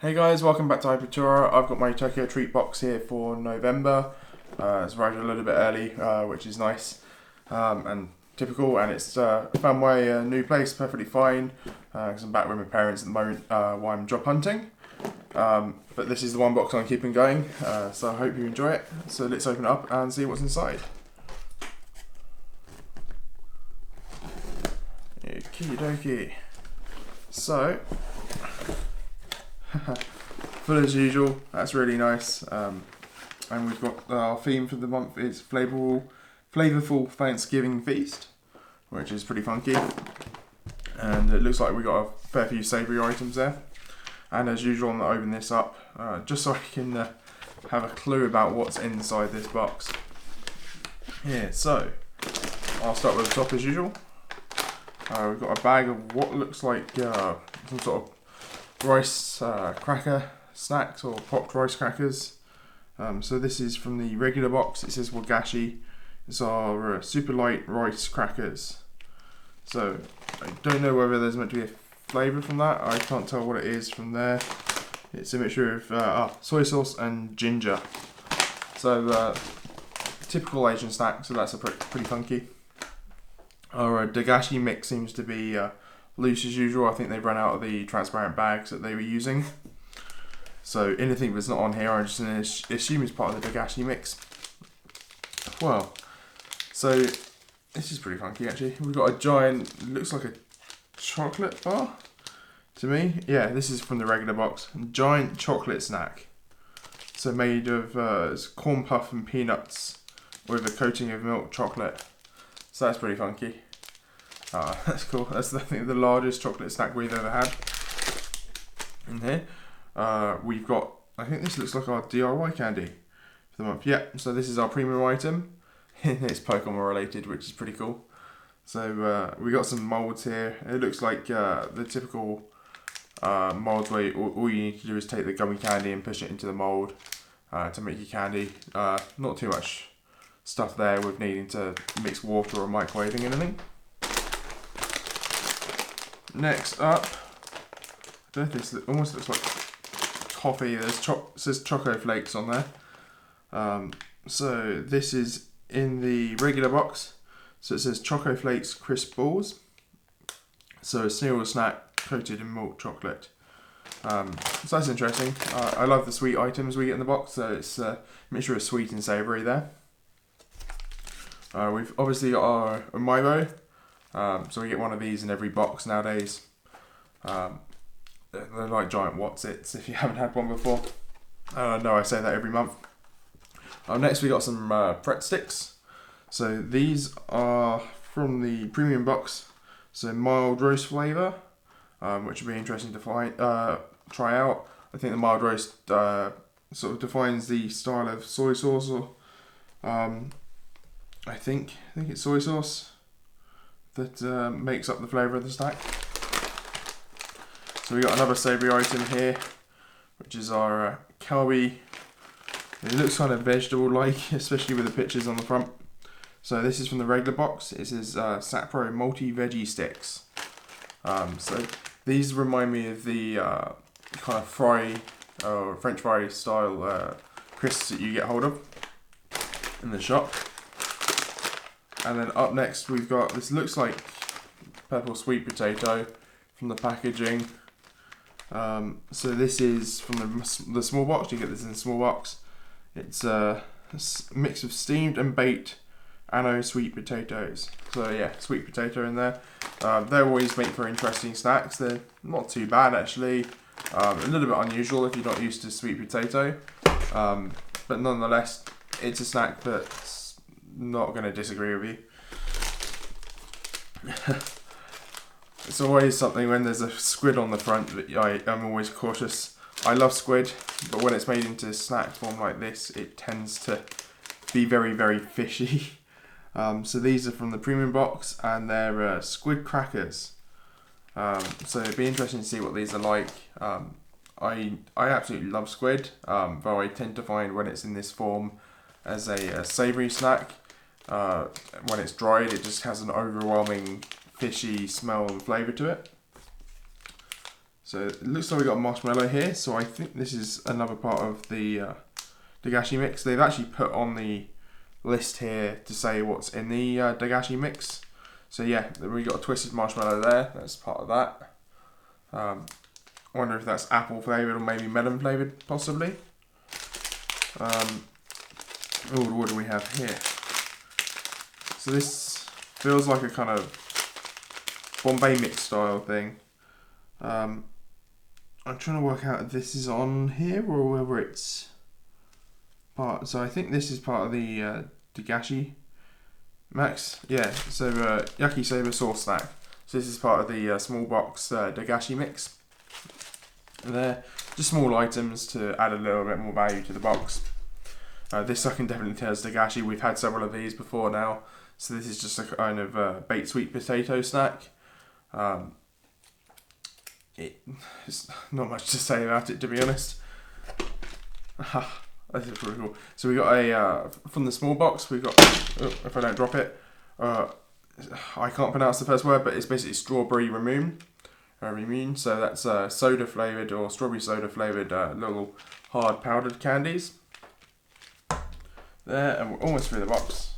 Hey guys, welcome back to HyperTora. I've got my Tokyo treat box here for November. It's arrived a little bit early, which is nice and typical, and it's found my new place perfectly fine because I'm back with my parents at the moment while I'm job hunting. But this is the one box I'm keeping going, so I hope you enjoy it. So let's open it up and see what's inside. Okie dokie. So, full as usual, that's really nice. And we've got our theme for the month is flavorful Thanksgiving feast, which is pretty funky. And it looks like we got a fair few savoury items there. And as usual, I'm going to open this up just so I can have a clue about what's inside this box. Here, so I'll start with the top as usual. We've got a bag of what looks like some sort of rice cracker snacks or popped rice crackers. So this is from the regular box. It says wagashi. It's our super light rice crackers. So I don't know whether there's meant to be a flavour from that. I can't tell what it is from there. It's a mixture of soy sauce and ginger. So typical Asian snack. So that's pretty funky. Our dagashi mix seems to be loose as usual. I think they've run out of the transparent bags that they were using. So anything that's not on here, I'm just going to assume is part of the dagashi mix. Well, so this is pretty funky actually. We've got a giant, looks like a chocolate bar to me. Yeah, this is from the regular box. Giant chocolate snack. So made of it's corn puff and peanuts with a coating of milk chocolate. So that's pretty funky. That's cool. That's I think the largest chocolate snack we've ever had. In here, we've got. I think this looks like our DIY candy for the month. Yeah. So this is our premium item. It's Pokemon related, which is pretty cool. So we got some molds here. It looks like the typical molds where all you need to do is take the gummy candy and push it into the mold to make your candy. Not too much stuff there with needing to mix water or microwaving anything. Next up, I don't know if this almost looks like toffee. Says Choco Flakes on there. So this is in the regular box. So it says Choco Flakes crisp balls. So a cereal snack coated in milk chocolate. So that's interesting. I love the sweet items we get in the box. So it's a mixture of sweet and savoury there. We've obviously got our Amiibo, so we get one of these in every box nowadays. They're like giant Whatsits if you haven't had one before. No, I say that every month. Next we got some Pret Sticks. So these are from the premium box, so mild roast flavour, which would be interesting to try out. I think the mild roast sort of defines the style of soy sauce or I think it's soy sauce that makes up the flavour of the snack. So we got another savoury item here, which is our Calbee. It looks kind of vegetable-like, especially with the pictures on the front. So this is from the regular box. It says Sapro Multi-Veggie Sticks. So these remind me of the kind of French fry style crisps that you get hold of in the shop. And then up next we've got, this looks like purple sweet potato from the packaging. So this is from the small box. You get this in the small box. It's a mix of steamed and baked anno sweet potatoes. So yeah, sweet potato in there. They always make for interesting snacks. They're not too bad actually. A little bit unusual if you're not used to sweet potato. But nonetheless, it's a snack that's not going to disagree with you. It's always something when there's a squid on the front that I'm always cautious. I love squid, but when it's made into snack form like this, it tends to be very, very fishy. So these are from the premium box, and they're squid crackers. So it'd be interesting to see what these are like. I absolutely love squid, though I tend to find when it's in this form as a savoury snack, when it's dried, it just has an overwhelming fishy smell and flavour to it. So it looks like we got a marshmallow here. So I think this is another part of the Dagashi mix. They've actually put on the list here to say what's in the Dagashi mix. So yeah, we got a twisted marshmallow there. That's part of that. I wonder if that's apple flavoured or maybe melon flavoured, possibly. Oh, what do we have here? So this feels like a kind of Bombay mix style thing. I'm trying to work out if this is on here or whether it's part. So I think this is part of the Dagashi Max. Yeah, so yakisoba sauce snack. So this is part of the small box Dagashi mix. There, just small items to add a little bit more value to the box. This I can definitely tell is Dagashi. We've had several of these before now. So this is just a kind of baked sweet potato snack. It's not much to say about it, to be honest. This is pretty cool. So we got a from the small box. We got if I don't drop it, I can't pronounce the first word, but it's basically strawberry ramune. So that's soda flavored or strawberry soda flavored little hard powdered candies. There, and we're almost through the box.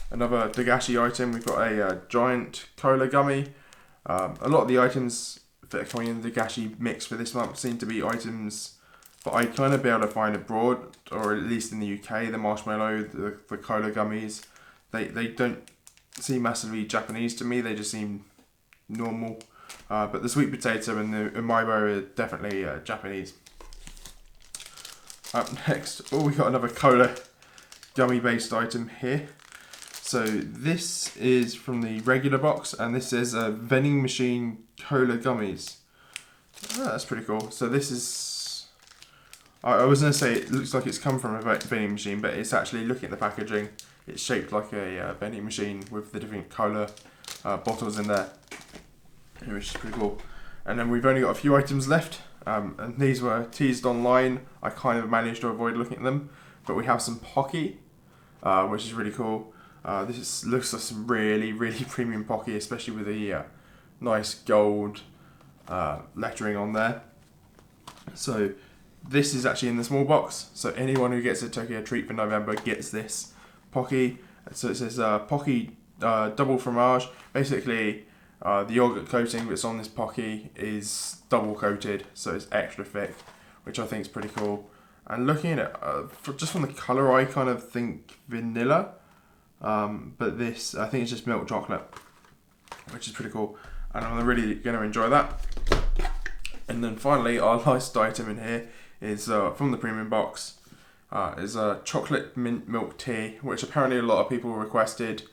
Another Dagashi item. We've got a giant cola gummy. A lot of the items that are coming in the Dagashi mix for this month seem to be items that I kind of be able to find abroad, or at least in the UK. The marshmallow, the cola gummies, they don't seem massively Japanese to me. They just seem normal. But the sweet potato and the umaibo are definitely Japanese. Up next, we got another cola gummy based item here. So this is from the regular box, and this is a vending machine cola gummies. That's pretty cool. So this is, I was going to say it looks like it's come from a vending machine, but it's actually, looking at the packaging, it's shaped like a vending machine with the different cola bottles in there, which is pretty cool. And then we've only got a few items left, and these were teased online. I kind of managed to avoid looking at them, but we have some Pocky, which is really cool. Looks like some really premium Pocky, especially with the nice gold lettering on there. So this is actually in the small box, so anyone who gets a Tokyo treat for November gets this Pocky. So it says Pocky double fromage. Basically the yogurt coating that's on this Pocky is double coated, so it's extra thick, which I think is pretty cool. And looking at it, just from the colour, I kind of think vanilla, but this, I think it's just milk chocolate, which is pretty cool, and I'm really going to enjoy that. And then finally, our last item in here is from the premium box, is a chocolate mint milk tea, which apparently a lot of people requested.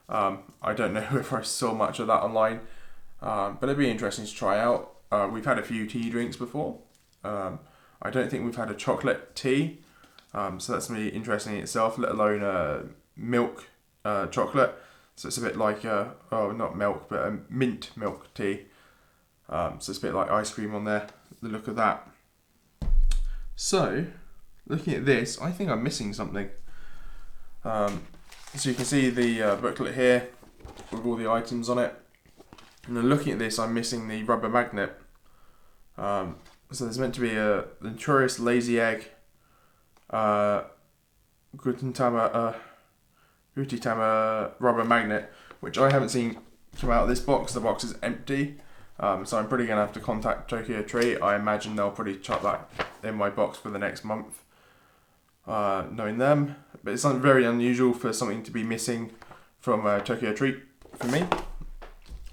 I don't know if I saw much of that online, but it'd be interesting to try out. We've had a few tea drinks before. I don't think we've had a chocolate tea, so that's going to be interesting in itself, let alone milk chocolate. So it's a bit like, not milk, but a mint milk tea. So it's a bit like ice cream on there, the look of that. So, looking at this, I think I'm missing something. So you can see the booklet here with all the items on it. And then looking at this, I'm missing the rubber magnet. So there's meant to be a Notorious Lazy Egg, Gutitama rubber magnet, which I haven't seen come out of this box. The box is empty, so I'm probably going to have to contact Tokyo Treat. I imagine they'll probably chuck that in my box for the next month, knowing them. But it's very unusual for something to be missing from Tokyo Treat for me.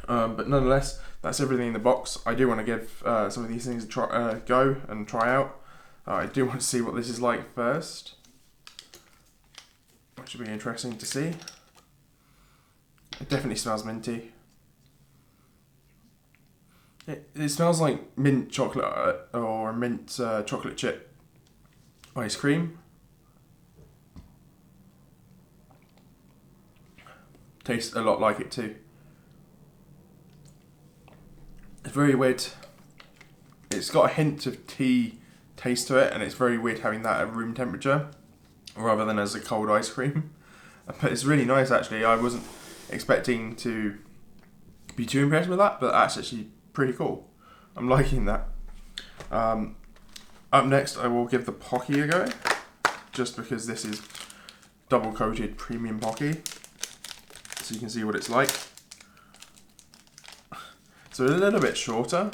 But nonetheless, that's everything in the box. I do want to give some of these things a go and try out. I do want to see what this is like first, which will be interesting to see. It definitely smells minty. It smells like mint chocolate or mint chocolate chip ice cream. Tastes a lot like it too. It's very weird. It's got a hint of tea taste to it, and it's very weird having that at room temperature rather than as a cold ice cream. But it's really nice actually. I wasn't expecting to be too impressed with that, but that's actually pretty cool. I'm liking that. Up next, I will give the Pocky a go, just because this is double coated premium Pocky, so you can see what it's like. So a little bit shorter.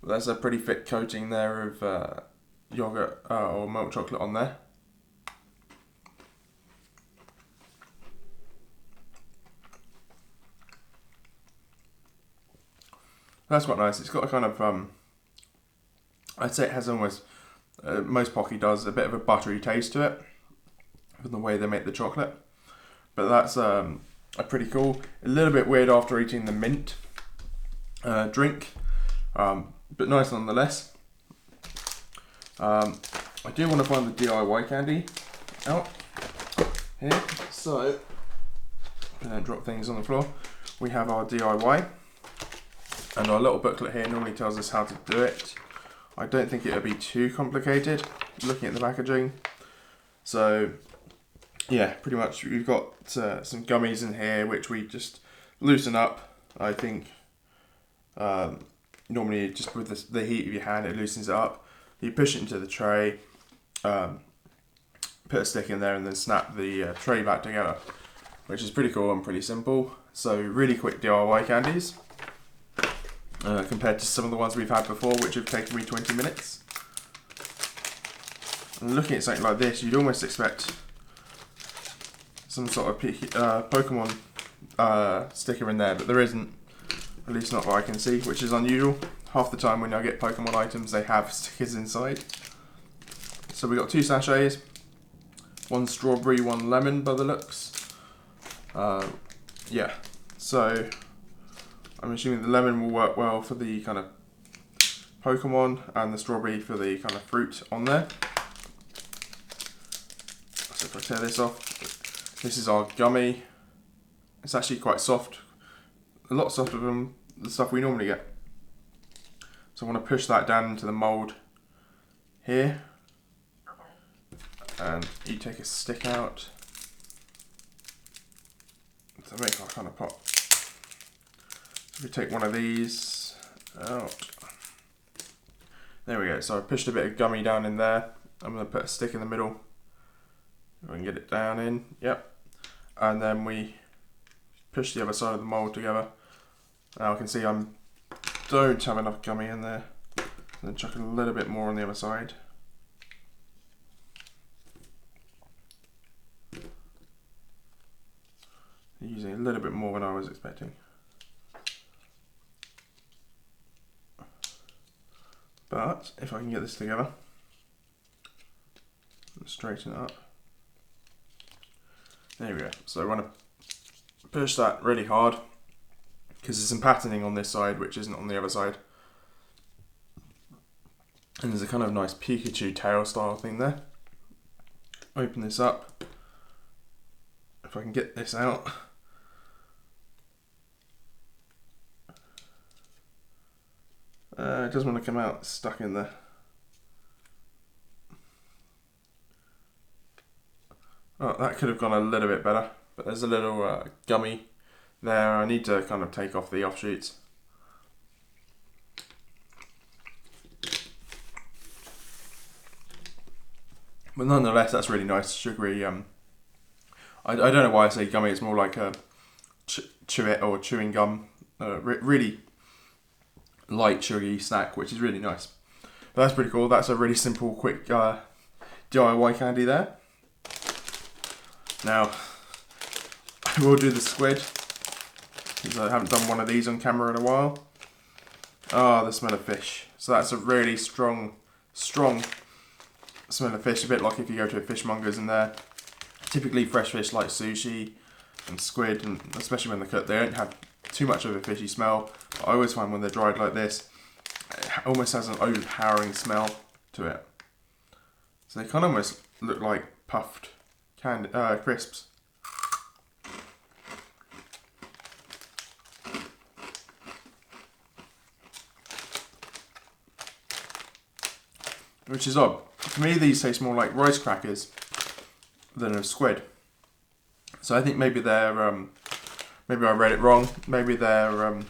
There's a pretty thick coating there of yogurt or milk chocolate on there. That's quite nice. It's got a kind of, I'd say it has almost, most Pocky does, a bit of a buttery taste to it, from the way they make the chocolate. But that's a pretty cool. A little bit weird after eating the mint drink, but nice nonetheless. I do want to find the DIY candy out here, so don't drop things on the floor. We have our DIY, and our little booklet here normally tells us how to do it. I don't think it would be too complicated looking at the packaging. So yeah, pretty much we've got some gummies in here which we just loosen up. I think normally just with the heat of your hand it loosens it up. You push it into the tray, put a stick in there and then snap the tray back together, which is pretty cool and pretty simple. So really quick DIY candies compared to some of the ones we've had before, which have taken me 20 minutes. And looking at something like this, you'd almost expect some sort of Pokemon sticker in there, but there isn't, at least not what I can see, which is unusual. Half the time when I get Pokemon items, they have stickers inside. So we got 2 sachets, 1 strawberry, 1 lemon by the looks. Yeah, so I'm assuming the lemon will work well for the kind of Pokemon and the strawberry for the kind of fruit on there. So if I tear this off, this is our gummy. It's actually quite soft, a lot softer than the stuff we normally get. So I want to push that down into the mould here, and you take a stick out to make our kind of pop. So we take one of these out. There we go. So I pushed a bit of gummy down in there. I'm going to put a stick in the middle. If I can get it down in, yep. And then we push the other side of the mould together. Now I can see I don't have enough gummy in there. And then chuck a little bit more on the other side. Using a little bit more than I was expecting. But if I can get this together and straighten it up. There we go. So I want to push that really hard, because there's some patterning on this side which isn't on the other side. And there's a kind of nice Pikachu tail style thing there. Open this up. If I can get this out. It doesn't want to come out, it's stuck in there. Oh, that could have gone a little bit better, but there's a little gummy there. I need to kind of take off the offshoots. But nonetheless, that's really nice, sugary. I don't know why I say gummy, it's more like a chew it or chewing gum. Really light sugary snack, which is really nice. But that's pretty cool. That's a really simple, quick DIY candy there. Now, I will do the squid, because I haven't done one of these on camera in a while. Ah, the smell of fish. So that's a really strong smell of fish, a bit like if you go to a fishmonger's in there. Typically fresh fish like sushi and squid, and especially when they're cooked, they don't have too much of a fishy smell. But I always find when they're dried like this, it almost has an overpowering smell to it. So they kind of almost look like puffed candy, crisps. Which is odd. To me, these taste more like rice crackers than a squid. So I think maybe they're, maybe I read it wrong. Maybe they're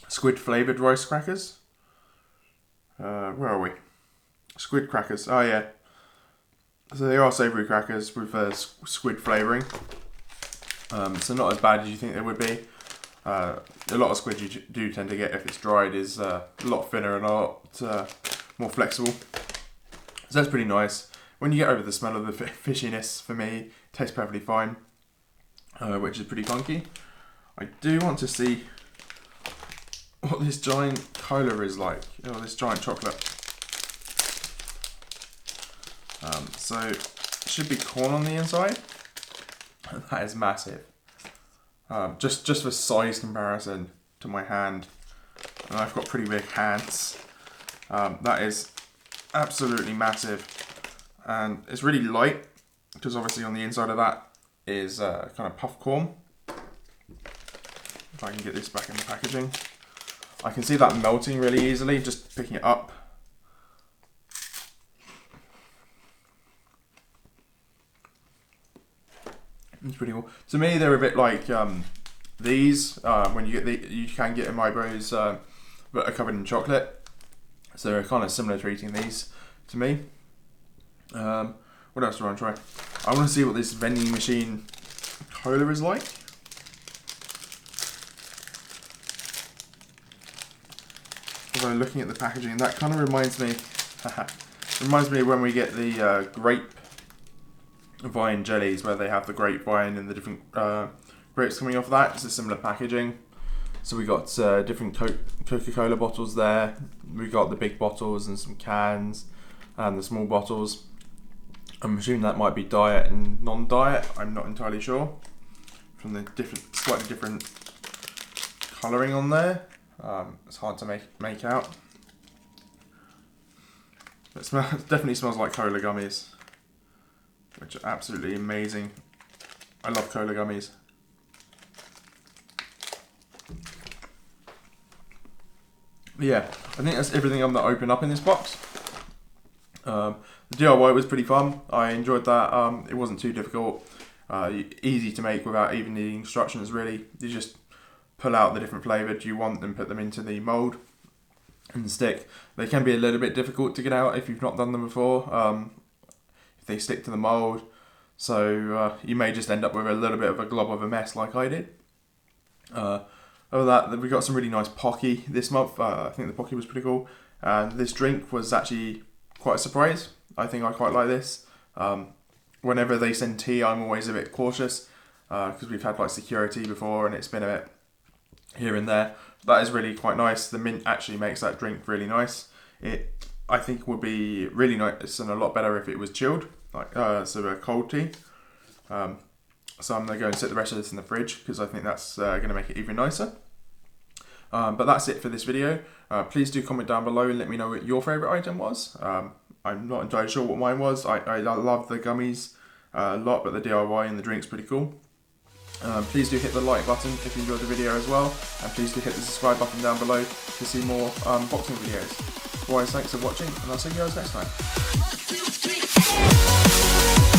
squid flavoured rice crackers. Where are we? Squid crackers. Oh yeah. So they are savoury crackers with squid flavouring. So not as bad as you think they would be. A lot of squid you do tend to get if it's dried is a lot thinner and a lot more flexible. So that's pretty nice. When you get over the smell of the fishiness, for me, it tastes perfectly fine, which is pretty funky. I do want to see what this giant cola is like, or this giant chocolate. So it should be corn on the inside. That is massive. Just for size comparison to my hand, and I've got pretty big hands. That is absolutely massive, and it's really light because obviously on the inside of that is kind of puff corn. If I can get this back in the packaging, I can see that melting really easily just picking it up. It's pretty cool. To me, they're a bit like these. When you get you can get in Mybros that are covered in chocolate. So they're kind of similar to eating these to me. What else do I want to try? I want to see what this vending machine cola is like. Although looking at the packaging, that kind of reminds me of when we get the grapevine jellies, where they have the grapevine and the different grapes coming off of that. It's a similar packaging. So we got different Coca-Cola bottles there. We got the big bottles and some cans and the small bottles. I'm assuming that might be diet and non-diet. I'm not entirely sure from the slightly different colouring on there. It's hard to make out. It definitely smells like cola gummies, which are absolutely amazing. I love cola gummies. But yeah, I think that's everything I'm going to open up in this box. The DIY was pretty fun. I enjoyed that. It wasn't too difficult. Easy to make without even needing instructions really. You just pull out the different flavours you want and put them into the mould and stick. They can be a little bit difficult to get out if you've not done them before. If they stick to the mould. So you may just end up with a little bit of a glob of a mess like I did. Other than that, we got some really nice Pocky this month. I think the Pocky was pretty cool. And this drink was actually quite a surprise. I think I quite like this. Whenever they send tea, I'm always a bit cautious because we've had like security before and it's been a bit here and there. That is really quite nice. The mint actually makes that drink really nice. It, I think, would be really nice and a lot better if it was chilled, like so a cold tea. So I'm going to go and set the rest of this in the fridge because I think that's going to make it even nicer. But that's it for this video. Please do comment down below and let me know what your favourite item was. I'm not entirely sure what mine was. I love the gummies a lot, but the DIY and the drink's pretty cool. Please do hit the like button if you enjoyed the video as well, and please do hit the subscribe button down below to see more boxing videos. Otherwise, thanks for watching, and I'll see you guys next time.